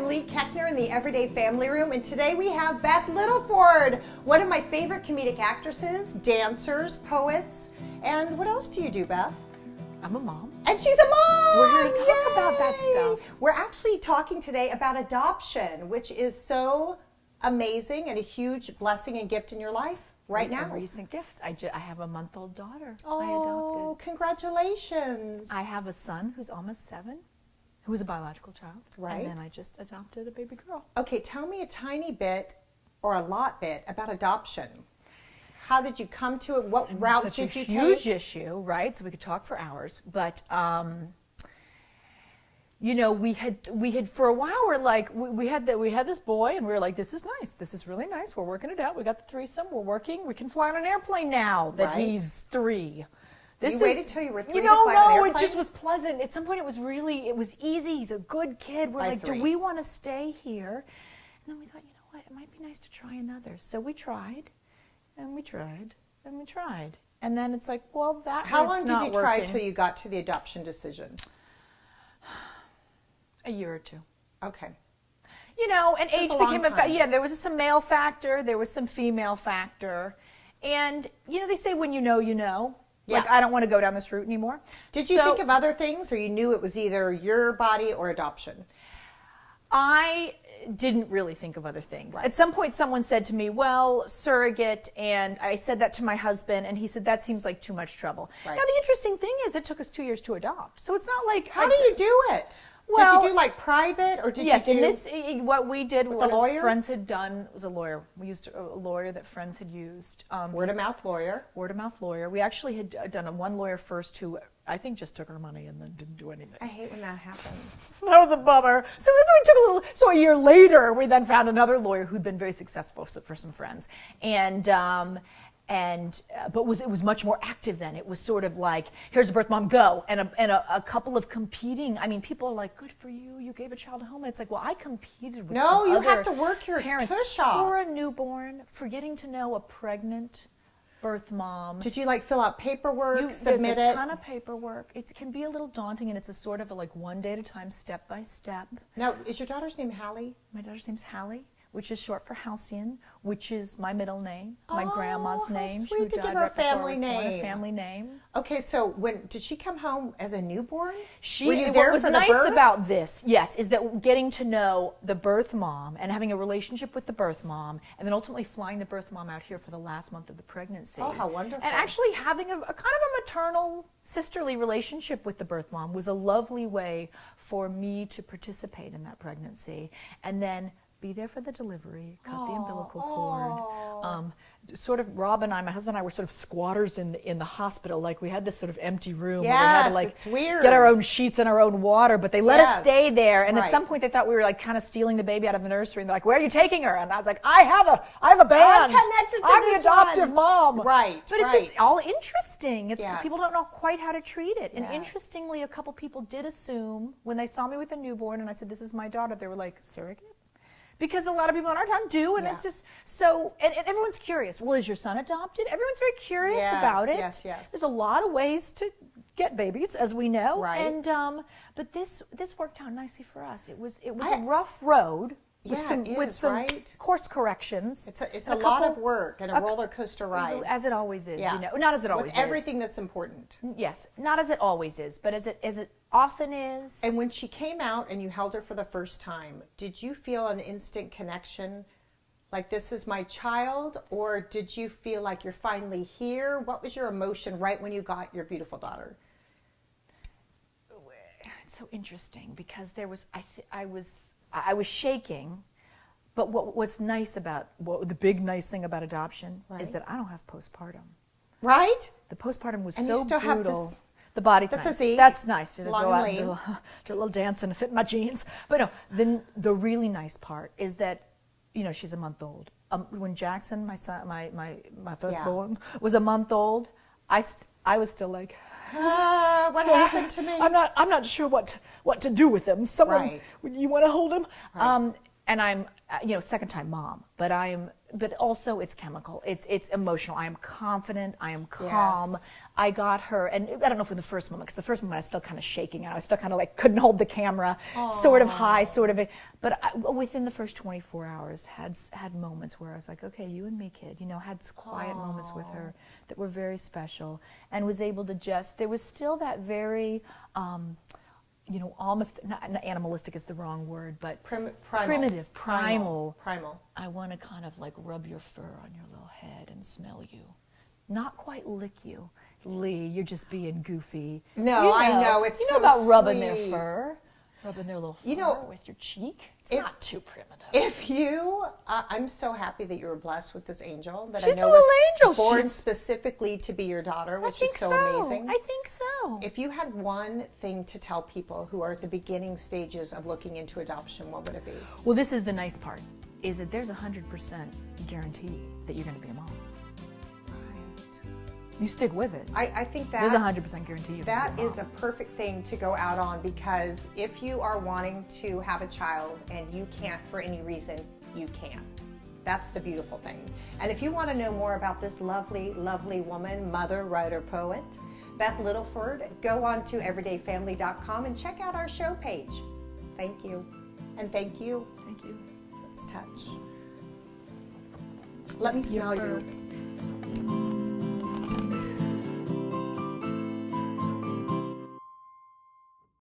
Leigh in the Everyday Family Room, and today we have Beth Littleford, one of my favorite comedic actresses, dancers, poets, and what else do you do, Beth? I'm a mom. And she's a mom! We're here to talk Yay! about that stuff. We're actually talking today about adoption, which is so amazing and a huge blessing and gift in your life right now. A recent gift. I have a month-old daughter I Oh, adopted. Congratulations. I have a son who's almost 7, who is a biological child. Right. And then I just adopted a baby girl. Okay, tell me a tiny bit or a lot bit about adoption. How did you come to it? What route did you take? It's a huge issue, right? So we could talk for hours. But, you know, we had for a while, we're like, we had this boy, and we were like, this is nice. This is really nice. We're working it out. We got the threesome. We're working. We can fly on an airplane now that he's 3. You waited till you were 3 to fly on an airplane? It just was pleasant. At some point, it was easy. He's a good kid. We're like, 3. do we want to stay here? And then we thought, you know what? It might be nice to try another. So we tried, and we tried, and we tried. And then it's like, well, How long did you try working. till you got to the adoption decision? A year or 2. Okay. You know, and Just age a long became time. yeah, there was some male factor, there was some female factor. And, you know, they say when you know, you know. Yeah. Like, I don't want to go down this route anymore. Did you think of other things, or you knew it was either your body or adoption? I didn't really think of other things. Right. At some point, someone said to me, well, surrogate, and I said that to my husband, and he said, that seems like too much trouble. Right. Now, the interesting thing is it took us 2 years to adopt. So it's not like... How do you do it? Well, did you do like private, or did yes, you do... Yes, and what we did was lawyer? friends had done, was a lawyer. We used a lawyer that friends had used. Word-of-mouth lawyer. Word-of-mouth lawyer. We actually had done one lawyer first who I think just took our money and then didn't do anything. I hate when that happens. That was a bummer. So we took a little. So a year later, we then found another lawyer who'd been very successful for some friends, but it was much more active then. It was sort of like, here's a birth mom, go, and a couple of competing. I mean, people are like, good for you, you gave a child a home. And it's like, well, I competed with No, some you other have to work your parents tush off. for a newborn, for getting to know a pregnant birth mom. Did you like fill out paperwork, submit There's a it? ton of paperwork. It can be a little daunting, and it's a sort of like one day at a time, step by step. Now, is your daughter's name Hallie? My daughter's name's Hallie, which is short for Halcyon, which is my middle name, my Oh, grandma's how name. sweet who to died give her a right before I family was born, name. a family name. Okay, so did she come home as a newborn? Were you there what was for nice the birth? about this, yes, is that getting to know the birth mom and having a relationship with the birth mom, and then ultimately flying the birth mom out here for the last month of the pregnancy. Oh, how wonderful. And actually having a kind of a maternal, sisterly relationship with the birth mom was a lovely way for me to participate in that pregnancy. And then be there for the delivery, cut the umbilical cord. Sort of, Rob and I, my husband and I, were sort of squatters in the hospital. Like, we had this sort of empty room where we had to, like, it's weird. get our own sheets and our own water, but they let us stay there. And at some point, they thought we were like kind of stealing the baby out of the nursery. And they're like, "Where are you taking her?" And I was like, "I have a band. I'm connected to I'm this the adoptive one." mom." Right, But right. it's all interesting. It's Yes. people don't know quite how to treat it. And Yes. interestingly, a couple people did assume when they saw me with a newborn, and I said, "This is my daughter," they were like, "Surrogate?" Because a lot of people in our time do, and it's just so. And everyone's curious. Well, is your son adopted? Everyone's very curious about it. Yes, yes. There's a lot of ways to get babies, as we know. Right. And but this worked out nicely for us. It was a rough road with some right? course corrections. It's a lot of work and a roller coaster ride. As it always is. Yeah. You know, not as it always with is. everything that's important. Yes, not as it always is, but as it often is. And when she came out and you held her for the first time, did you feel an instant connection, like this is my child, or did you feel like you're finally here? What was your emotion right when you got your beautiful daughter? It's so interesting because there was I was shaking, but what's nice about the big nice thing about adoption is that I don't have postpartum. Right? The postpartum was And so you still have brutal. this, the body's the nice. physique, That's nice to long go out and and lean. do a little dance and fit in my jeans. But no, the really nice part is that, you know, she's a month old. When Jackson, my son, my firstborn, was a month old, I was still like, what happened to me? I'm not sure what to do with him. Someone, you want to hold him? Right. And I'm, second time mom, but also it's chemical. It's emotional. I am confident. I am calm. Yes. I got her, and I don't know if in the first moment, because the first moment I was still kind of shaking out. I was still kind of like couldn't hold the camera, sort of high, sort of. But within the first 24 hours, had moments where I was like, okay, you and me, kid. You know, had quiet moments with her that were very special, and was able to just. There was still that very. You know, almost not animalistic is the wrong word, but primitive, primal. I want to kind of like rub your fur on your little head and smell you, not quite lick you. Leigh, you're just being goofy. No, I know it's so about sweet. rubbing their fur, rubbing their little fur with your cheek. It's not too primitive. If you, I'm so happy that you were blessed with this angel that She's I know a little was angel. born specifically to be your daughter, which is so amazing. I think so. If you had one thing to tell people who are at the beginning stages of looking into adoption, what would it be? Well, this is the nice part, is that there's 100% guarantee that you're going to be a mom. You stick with it. I think that there's 100% guarantee. That is a perfect thing to go out on, because if you are wanting to have a child and you can't for any reason, you can. That's the beautiful thing. And if you want to know more about this lovely, lovely woman, mother, writer, poet, Beth Littleford, go on to EverydayFamily.com and check out our show page. Thank you. And thank you. Thank you. Let's touch. Let me smell you.